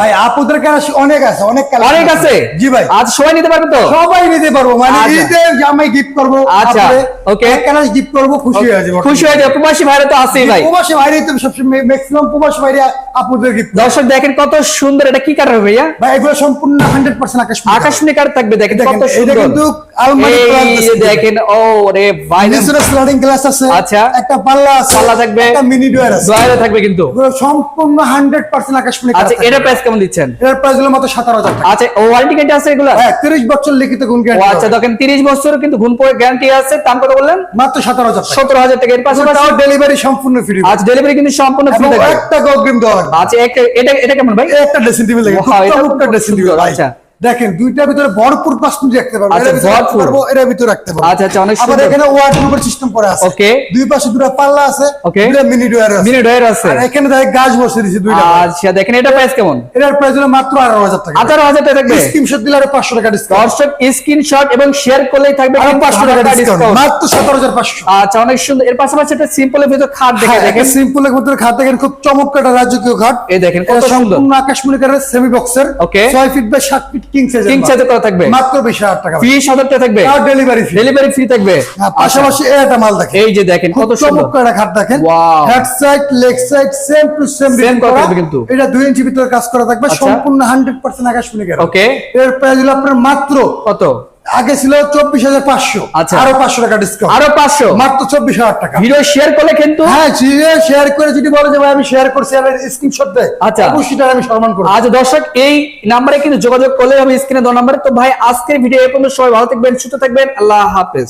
ভাই আপুদের কালার অনেক আছে, অনেক কালার অনেক আছে। জি ভাই, আজ সবাই নিতে পারবে তো? সবাই নিতে পারবো, মানে আচ্ছা। ঈদে জামাই গিফট করবো, আচ্ছা, ওকে। কালার গিফট করবো, খুশি হয়ে যাবে। খুশি হয়ে যাবে, প্রবাসী ভাইরা তো আছেই ভাই। প্রবাসী বাইরে তো সবসময় ম্যাক্সিমাম প্রবাসী বাইরে আপুদের গিফট। দর্শক দেখেন কত সুন্দর, এটা কি কালার ভাইয়া? ভাই এগুলো সম্পূর্ণ 100% আকাশমণি কালার থাকবে, দেখেন কত এটা সুন্দর। কিন্তু আলমারি এই যে দেখেন, ও রে ভাই, নিচে স্লাইডিং গ্লাস আছে, আচ্ছা। একটা পাল্লা আছে, পাল্লা থাকবে, একটা মিনি ডোর আছে, ডয়ারে থাকবে কিন্তু। এগুলো সম্পূর্ণ 100% আকাশমণি আচ্ছা, কালার। এটা প্রাইস কেমন দিচ্ছেন? এর প্রাইস হলো মাত্র 17,000 টাকা। আচ্ছা, ওয়ারেন্টি গ্যারান্টি আছে এগুলা? হ্যাঁ, 30 বছর লিখিত গুণ ও গ্যারান্টি। আচ্ছা, দেখেন 30 বছর কিন্তু গুণ পরে গ্যারান্টি আছে। দাম কত বললেন? মাত্র 17,000 টাকা। 17,000 টাকা। এর পাশাপাশি তাও ডেলিভারি সম্পূর্ণ ফ্রি। আচ্ছা, ডেলিভারি কিন্তু সম্পূর্ণ ফ্রি এবং থাকবে। একটা গোগ্রিম দেওয়া হবে। আচ্ছা, এটা কেমন ভাই? একটা ড্রেসিং টেবিল লাগে, Wow, এটা চমৎকার খুব ড্রেসিং টেবিল সুন্দর, ভাই। আচ্ছা। দেখেন দুইটার ভিতরে ভরপুর পাসপোর্ট রাখতে পারবো, আচ্ছা, এর ভিতরে রাখতে ভরপুর। পারবো, এর ভিতরে রাখতে পারবো। আচ্ছা, আচ্ছা, অনেক আবার সুন্দর। এখানে ওয়ার্ডরোবের সিস্টেম করা আছে। ওকে। দুই পাশে দুটো পাল্লা আছে, ওকে। দুটো মিনি ডোর আছে। মিনি ডয়ার আছে। আর এখানে দেখেন গাছ বসে দিয়েছে দুইটা। আচ্ছা, দেখেন এটা প্রাইস কেমন? এর প্রাইস হলো মাত্র 18,000 টাকা। 18,000 টাকা থাকবে। স্ক্রিনশট দিলে আরো 500 টাকা ডিসকাউন্ট। দর্শক স্ক্রিনশট এবং শেয়ার করলেই থাকবে আরো কিন্তু 500 টাকা ডিসকাউন্ট, ডিসকাউন্ট। মাত্র 17,500। আচ্ছা, অনেক সুন্দর। এর পাশাপাশি একটা সিম্পলের ভিতর খাট দেখে হ্যাঁ, দেখেন। সিম্পল এর ভিতরে খাট দেখেন, খুব চমৎকার একটা রাজকীয় খাট। এই দেখেন কত এটা সুন্দর। সম্পূর্ণ আকাশমণি কালারের সেমি বক্সের, okay. 6 feet by 7 feet king size. King সাইজে করা থাকবে। মাত্র 20,000 টাকা। 20,000 টাকা থাকবে। আর ডেলিভারি ফ্রি। ডেলিভারি ফ্রি থাকবে। পাশাপাশি একটা মাল দেখেন, এই যে দেখেন খুব কত সুন্দর। চমৎকার একটা খাট দেখেন। Wow. Head side leg side same to same Same করা থাকবে কিন্তু। এটা 2 ইঞ্চি ভিতরে কাজ করা থাকবে, আচ্ছা। সম্পূর্ণ 100% আকাশমণি কালার। ওকে। এর প্রাইস হলো আপনার মাত্র, কত? আগে ছিল 24,500, আচ্ছা। আরো 500 টাকা ডিসকাউন্ট, আরো 500। মাত্র 24,000 টাকা। ভিডিও শেয়ার করলে কিন্তু। হ্যাঁ, শেয়ার করে যদি বলে যে ভাই আমি শেয়ার করছি আর স্ক্রিনশট দেয়, আচ্ছা। অবশ্যই তার আমি সম্মান করব। আজ দর্শক এই নাম্বারে কিন্তু যোগাযোগ করলে আমি স্ক্রিনে দেওয়া নাম্বারে। তো ভাই আজকের ভিডিও এই পর্যন্ত। সবাই ভালো থাকবেন, সুস্থ থাকবেন, আল্লাহ হাফেজ।